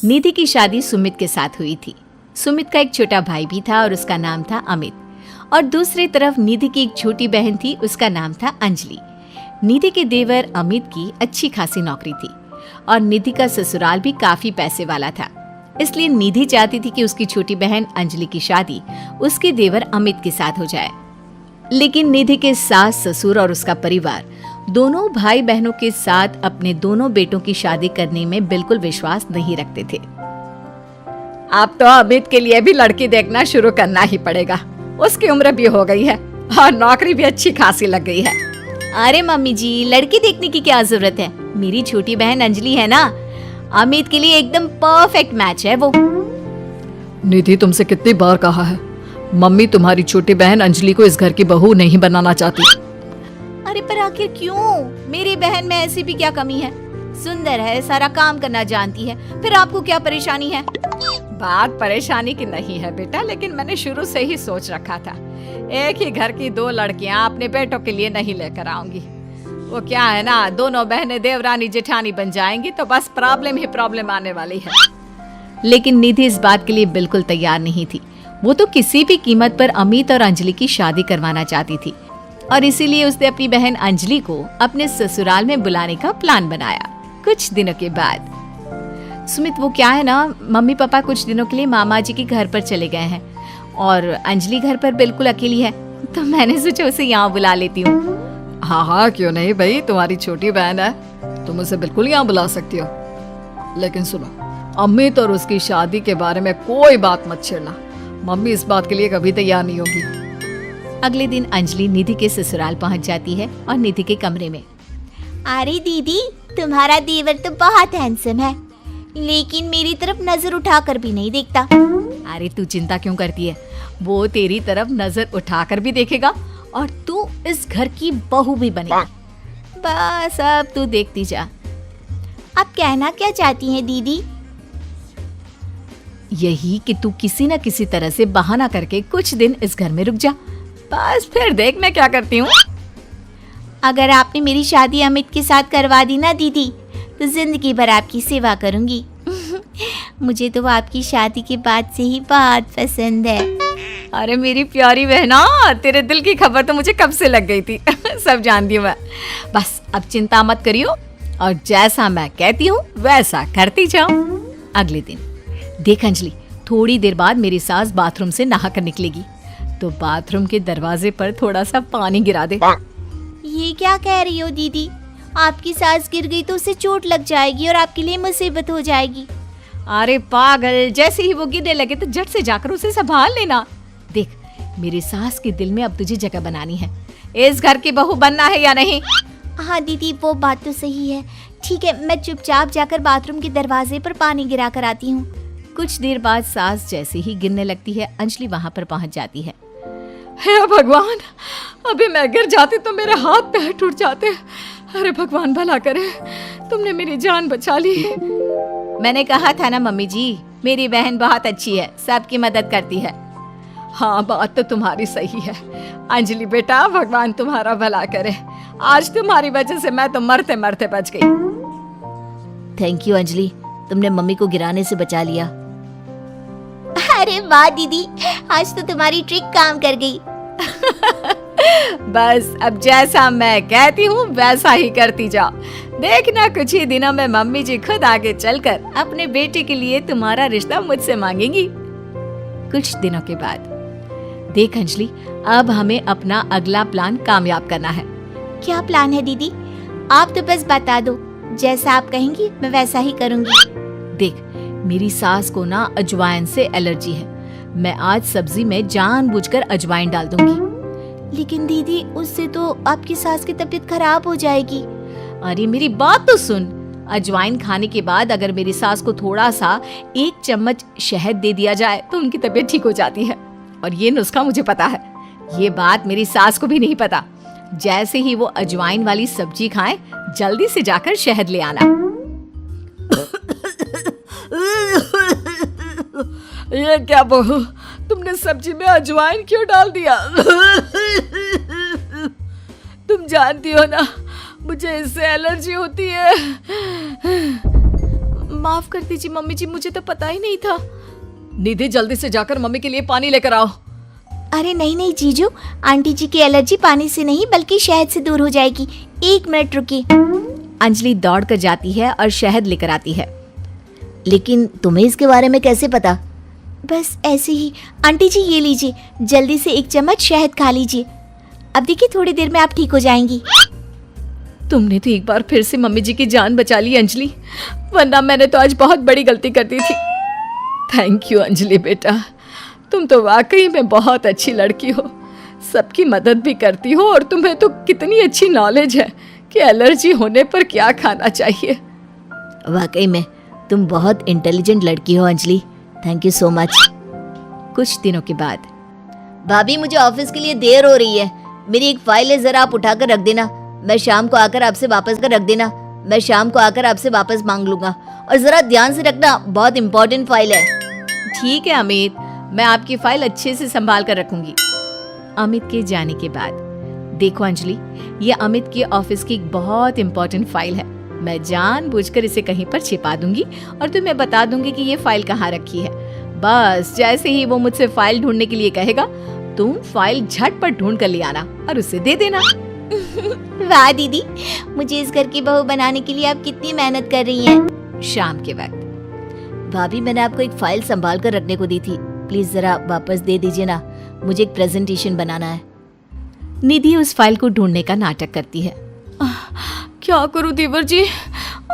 निधि की शादी सुमित के साथ हुई थी। सुमित का एक छोटा भाई भी था और उसका नाम था अमित। और दूसरी तरफ निधि की एक छोटी बहन थी, उसका नाम था अंजलि। निधि के देवर अमित की अच्छी खासी नौकरी थी और निधि का ससुराल भी काफी पैसे वाला था। इसलिए निधि चाहती थी कि उसकी छोटी बहन अंजलि की शादी उसके देवर अमित के साथ हो जाए। लेकिन निधि के सास ससुर और उसका परिवार दोनों भाई बहनों के साथ अपने दोनों बेटों की शादी करने में बिल्कुल विश्वास नहीं रखते थे। अब तो अमित के लिए भी लड़की देखना शुरू करना ही पड़ेगा। उसकी उम्र भी हो गई है और नौकरी भी अच्छी खासी लग गई है। अरे मम्मी जी, लड़की देखने की क्या जरूरत है? मेरी छोटी बहन अंजलि है ना, अमित के लिए एकदम परफेक्ट मैच है वो। निधि, तुमसे कितनी बार कहा है, मम्मी तुम्हारी छोटी बहन अंजलि को इस घर की बहू नहीं बनाना चाहती। अरे पर आखिर क्यों? मेरी बहन में ऐसी भी क्या कमी है? सुंदर है, सारा काम करना जानती है, फिर आपको क्या परेशानी है? बात परेशानी की नहीं है बेटा, लेकिन मैंने शुरू से ही सोच रखा था एक ही घर की दो लड़कियां अपने बेटों के लिए नहीं लेकर आऊंगी। वो क्या है ना, दोनों बहनें देवरानी जेठानी बन जाएंगी तो बस प्रॉब्लम ही प्रॉब्लम आने वाली है। लेकिन निधि इस बात के लिए बिल्कुल तैयार नहीं थी। वो तो किसी भी कीमत पर अमित और अंजलि की शादी करवाना चाहती थी और इसीलिए उसने अपनी बहन अंजलि को अपने ससुराल में बुलाने का प्लान बनाया। कुछ दिनों के बाद सुमित, वो क्या है ना, मम्मी पापा कुछ दिनों के लिए मामा जी के घर पर चले गए हैं और अंजलि घर पर बिल्कुल अकेली है, तो मैंने सोचा उसे यहाँ बुला लेती हूँ। हाँ हाँ, क्यों नहीं भाई, तुम्हारी छोटी बहन है, तुम उसे बिल्कुल यहाँ बुला सकती हो। लेकिन सुनो, अमित और उसकी शादी के बारे में कोई बात मत छेड़ना, मम्मी इस बात के लिए कभी तैयार नहीं होगी। अगले दिन अंजलि निधि के ससुराल पहुँच जाती है और निधि के कमरे में। अरे दीदी, तुम्हारा देवर तो बहुत हैंडसम है, लेकिन मेरी तरफ नजर उठाकर भी नहीं देखता। अरे तू चिंता क्यों करती है, वो तेरी तरफ नजर उठाकर भी देखेगा और तू इस घर की बहू भी बनेगी। बस अब तू देखती जा। आप कहना क्या चाहती हैं दीदी? यही कि तू किसी न किसी तरह से बहाना करके कुछ दिन इस घर में रुक जा, बस फिर देख मैं क्या करती हूँ। अगर आपने मेरी शादी अमित के साथ करवा दी ना दीदी, तो जिंदगी भर आपकी सेवा करूंगी। मुझे तो आपकी शादी के बाद से ही बहुत पसंद है। अरे मेरी प्यारी बहना, तेरे दिल की खबर तो मुझे कब से लग गई थी। सब जानती हूँ मैं। बस अब चिंता मत करियो और जैसा मैं कहती हूँ वैसा करती जाओ। अगले दिन देख अंजलि, थोड़ी देर बाद मेरी सास बाथरूम से नहा कर निकलेगी, तो बाथरूम के दरवाजे पर थोड़ा सा पानी गिरा दे। ये क्या कह रही हो दीदी? आपकी सास गिर गई तो उसे चोट लग जाएगी और आपके लिए मुसीबत हो जाएगी। अरे पागल, जैसे ही वो गिरने लगे तो झट से जाकर उसे संभाल लेना। देख, मेरी सास के दिल में अब तुझे जगह बनानी है। इस घर की बहू बनना है या नहीं? हाँ दीदी, वो बात तो सही है। ठीक है, मैं चुपचाप जाकर बाथरूम के दरवाजे पर पानी गिरा कर आती हूँ। कुछ देर बाद सास जैसे ही गिरने लगती है, अंजलि वहाँ पर पहुँच जाती है। हे भगवान, अभी मैं गिर जाती तो मेरे हाथ पैर टूट जाते। अरे भगवान भला करे, तुमने मेरी जान बचा ली। मैंने कहा था ना मम्मी जी, मेरी बहन बहुत अच्छी है, सबकी मदद करती है। हाँ, बात तो तुम्हारी सही है अंजलि बेटा, भगवान तुम्हारा भला करे। आज तुम्हारी वजह से मैं तो मरते मरते बच गई। थैंक यू अंजलि, तुमने मम्मी को गिराने से बचा लिया। अरे वाह दीदी, आज तो तुम्हारी ट्रिक काम कर गई। बस अब जैसा मैं कहती हूँ वैसा ही करती जाओ। देखना कुछ ही दिनों में मम्मी जी खुद आगे चलकर अपने बेटे के लिए तुम्हारा रिश्ता मुझसे मांगेंगी। कुछ दिनों के बाद देख अंजलि, अब हमें अपना अगला प्लान कामयाब करना है। क्या प्लान है दीदी? आप तो बस बता दो, जैसा आप कहेंगी मैं वैसा ही करूँगी। देख, मेरी सास को ना अजवाइन से एलर्जी है। मैं आज सब्जी में जानबूझकर अजवाइन डाल दूंगी। लेकिन दीदी, उससे तो आपकी सास की तबीयत खराब हो जाएगी। अरे मेरी बात तो सुन, अजवाइन खाने के बाद अगर मेरी सास को थोड़ा सा 1 चम्मच शहद दे दिया जाए तो उनकी तबीयत ठीक हो जाती है। और ये नुस्खा मुझे पता है। ये बात मेरी सास को भी नहीं पता। जैसे ही वो अजवाइन वाली सब्जी खाएं, जल्दी से जाकर शहद ले आना। ये क्या बहू, तुमने सब्जी में अजवाइन क्यों डाल दिया? तुम जानती हो ना, मुझे इससे एलर्जी होती है। माफ कर दीजिए मम्मी जी, मुझे तो पता ही नहीं था। निधि जल्दी से जाकर मम्मी के लिए पानी लेकर आओ। अरे नहीं नहीं जीजू, आंटी जी की एलर्जी पानी से नहीं बल्कि शहद से दूर हो जाएगी। 1 मिनट रुकिए। अंजलि दौड़ कर जाती है और शहद लेकर आती है। लेकिन तुम्हें इसके बारे में कैसे पता? बस ऐसे ही। आंटी जी ये लीजिए, जल्दी से 1 चम्मच शहद खा लीजिए। अब देखिए थोड़ी देर में आप ठीक हो जाएंगी। तुमने तो एक बार फिर से मम्मी जी की जान बचा ली अंजलि, वरना मैंने तो आज बहुत बड़ी गलती कर दी थी। थैंक यू अंजलि बेटा, तुम तो वाकई में बहुत अच्छी लड़की हो, सबकी मदद भी करती हो और तुम्हें तो कितनी अच्छी नॉलेज है कि एलर्जी होने पर क्या खाना चाहिए। वाकई में तुम बहुत इंटेलिजेंट लड़की हो Anjali, thank you so much. कुछ दिनों के बाद, भाभी मुझे ऑफिस के लिए देर हो रही है, मेरी एक फाइल है, जरा आप उठाकर रख देना। मैं शाम को आकर आपसे वापस मांग लूंगा। और जरा ध्यान से रखना, बहुत इंपॉर्टेंट फाइल है। ठीक है अमित, मैं आपकी फाइल अच्छे से संभाल कर रखूंगी। अमित के जाने के बाद, देखो अंजलि, ये अमित की ऑफिस की एक बहुत इंपॉर्टेंट फाइल है। मैं जानबूझकर इसे कहीं पर छिपा दूंगी और तुम्हें बता दूंगी कि ये फाइल कहाँ रखी है। बस जैसे ही वो मुझसे फाइल ढूंढने के लिए कहेगा, तुम फाइल झटपट ढूंढ कर ले आना और उसे दे देना। वाह दीदी, मुझे इस घर की बहू बनाने के लिए आप कितनी मेहनत कर रही हैं। शाम के वक्त, भाभी मैंने आपको एक फाइल संभाल कर रखने को दी थी, प्लीज जरा वापस दे दीजिए ना, मुझे एक प्रेजेंटेशन बनाना है। निधि उस फाइल को ढूंढने का नाटक करती है। क्या करूं देवर जी,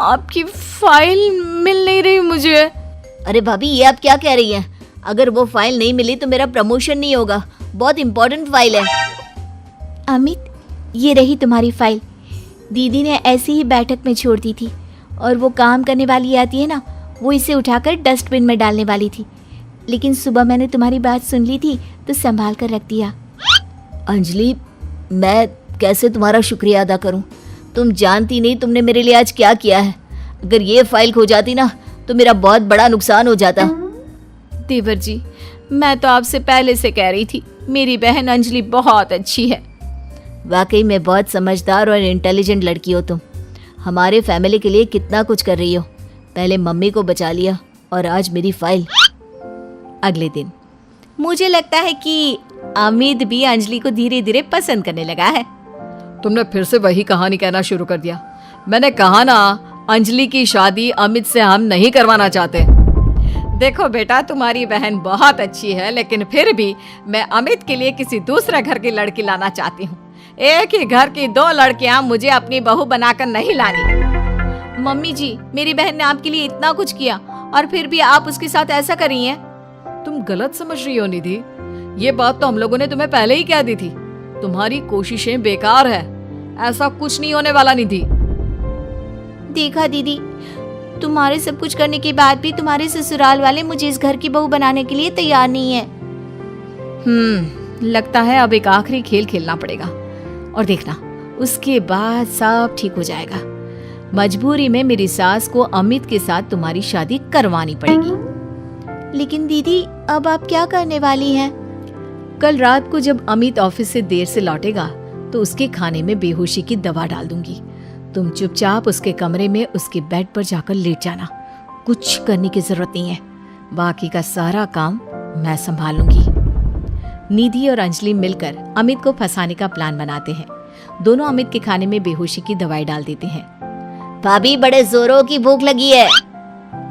आपकी फाइल मिल नहीं रही मुझे। अरे भाभी ये आप क्या कह रही हैं? अगर वो फाइल नहीं मिली तो मेरा प्रमोशन नहीं होगा, बहुत इंपॉर्टेंट फाइल है। अमित, ये रही तुम्हारी फाइल। दीदी ने ऐसे ही बैठक में छोड़ दी थी और वो काम करने वाली आती है ना, वो इसे उठाकर डस्टबिन में डालने वाली थी, लेकिन सुबह मैंने तुम्हारी बात सुन ली थी तो संभाल कर रख दिया। अंजलि, मैं कैसे तुम्हारा शुक्रिया अदा करूं? तुम जानती नहीं तुमने मेरे लिए आज क्या किया है। अगर ये फाइल खो जाती ना तो मेरा बहुत बड़ा नुकसान हो जाता। देवर जी, मैं तो आपसे पहले से कह रही थी, मेरी बहन अंजलि बहुत अच्छी है। वाकई में बहुत समझदार और इंटेलिजेंट लड़की हो तुम। हमारे फैमिली के लिए कितना कुछ कर रही हो। पहले मम्मी को बचा लिया और आज मेरी फाइल। अगले दिन, मुझे लगता है कि अमित भी अंजलि को धीरे धीरे पसंद करने लगा है। तुमने फिर से वही कहानी कहना शुरू कर दिया। मैंने कहा ना, अंजलि की शादी अमित से हम नहीं करवाना चाहते। देखो बेटा, तुम्हारी बहन बहुत अच्छी है, लेकिन फिर भी मैं अमित के लिए किसी दूसरे घर की लड़की लाना चाहती हूँ। एक ही घर की 2 लड़कियां मुझे अपनी बहू बनाकर नहीं लानी। मम्मी जी, मेरी बहन ने आपके लिए इतना कुछ किया और फिर भी आप उसके साथ ऐसा कर रही हैं। तुम गलत समझ रही हो निधि, ये बात तो हम लोगों ने तुम्हें पहले ही कह दी थी। तुम्हारी कोशिशें बेकार है, ऐसा कुछ नहीं होने वाला निधि। देखा दीदी, तुम्हारे सब कुछ करने के बाद भी तुम्हारे ससुराल वाले मुझे इस घर की बहू बनाने के लिए तैयार नहीं है। लगता है अब एक आखिरी खेल खेलना पड़ेगा और देखना, उसके बाद सब ठीक हो जाएगा। मजबूरी में मेरी सास को अमित के साथ तुम्हारी शादी करवानी पड़ेगी। लेकिन दीदी, अब आप क्या करने वाली हैं? कल रात को जब अमित ऑफिस से देर से लौटेगा तो उसके खाने में बेहोशी की दवा डाल दूंगी। तुम चुपचाप उसके कमरे में उसके बेड पर जाकर लेट जाना। कुछ करने की जरूरत नहीं है, बाकी का सारा काम मैं संभाल लूंगी। निधि और अंजलि मिलकर अमित को फंसाने का प्लान बनाते हैं। दोनों अमित के खाने में बेहोशी की दवाई डाल देते हैं। भाभी, बड़े जोरों की भूख लगी है।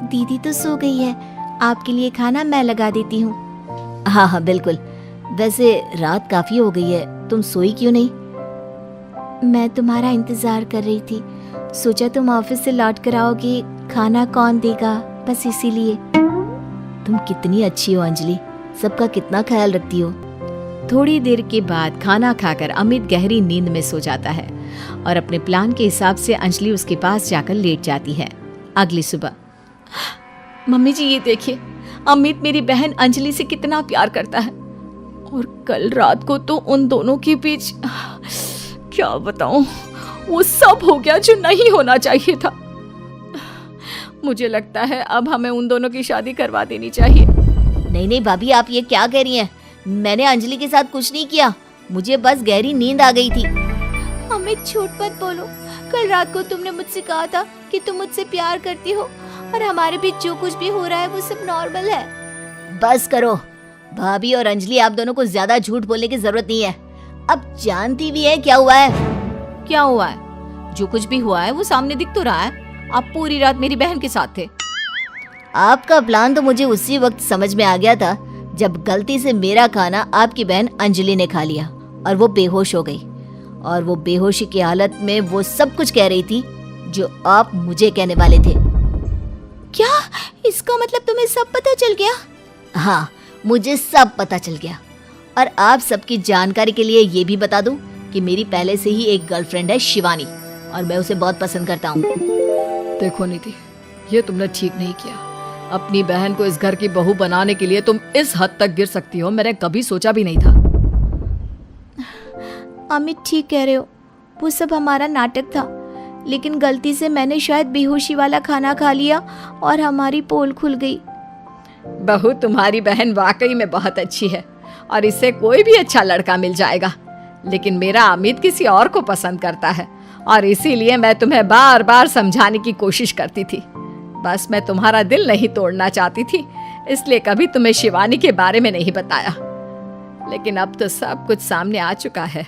दीदी तो सो गई है, आपके लिए खाना मैं लगा देती हूँ। हाँ हाँ बिल्कुल। वैसे रात काफी हो गई है, तुम सोई क्यों नहीं? मैं तुम्हारा इंतजार कर रही थी, सोचा तुम ऑफिस से लौट कर आओगे, खाना कौन देगा, बस इसीलिए। तुम कितनी अच्छी हो अंजलि, सबका कितना ख्याल रखती हो। थोड़ी देर के बाद खाना खाकर अमित गहरी नींद में सो जाता है और अपने प्लान के हिसाब से अंजलि उसके पास जाकर लेट जाती है। अगली सुबह, मम्मी जी ये देखिए, अमित मेरी बहन अंजलि से कितना प्यार करता है और कल रात को तो उन दोनों के बीच क्या बताऊं, वो सब हो गया जो नहीं होना चाहिए था। मुझे लगता है अब हमें उन दोनों की शादी करवा देनी चाहिए। नहीं नहीं भाभी, आप ये क्या कह रही हैं? मैंने अंजलि के साथ कुछ नहीं किया, मुझे बस गहरी नींद आ गई थी। अमित, झूठ मत बोलो, कल रात को तुमने मुझसे कहा था कि तुम मुझसे प्यार करती हो और हमारे बीच जो कुछ भी हो रहा है वो सब नॉर्मल है। बस करो भाभी और अंजलि, आप दोनों को ज्यादा झूठ बोलने की जरूरत नहीं है। अब जानती भी है क्या हुआ है। क्या हुआ है? जो कुछ भी हुआ है वो सामने दिख तो रहा है। आप पूरी रात मेरी बहन के साथ थे। आपका प्लान तो मुझे उसी वक्त समझ में आ गया था जब गलती से मेरा खाना आपकी बहन अंजलि ने खा लिया और वो बेहोश हो गई। और वो बेहोशी की हालत में वो सब कुछ कह रही थी जो आप मुझे कहने वाले थे। क्या इसका मतलब तुम्हें सब पता चल गया? हाँ, मुझे सब पता चल गया। और आप सबकी जानकारी के लिए ये भी बता दूं कि मेरी पहले से ही एक गर्लफ्रेंड है शिवानी, और मैं उसे बहुत पसंद करता हूँ। देखो निधि, ये तुमने ठीक नहीं किया। अपनी बहन को इस घर की बहू बनाने के लिए तुम इस हद तक गिर सकती हो, मैंने कभी सोचा भी नहीं था। अमित ठीक कह रहे हो, वो सब हमारा नाटक था, लेकिन गलती से मैंने शायद बेहोशी वाला खाना खा लिया और हमारी पोल खुल गई। बहू तुम्हारी बहन वाकई में बहुत अच्छी है और इससे कोई भी अच्छा लड़का मिल जाएगा, लेकिन मेरा अमित किसी और को पसंद करता है और इसीलिए मैं तुम्हें बार बार समझाने की कोशिश करती थी। बस मैं तुम्हारा दिल नहीं तोड़ना चाहती थी, इसलिए कभी तुम्हें शिवानी के बारे में नहीं बताया। लेकिन अब तो सब कुछ सामने आ चुका है।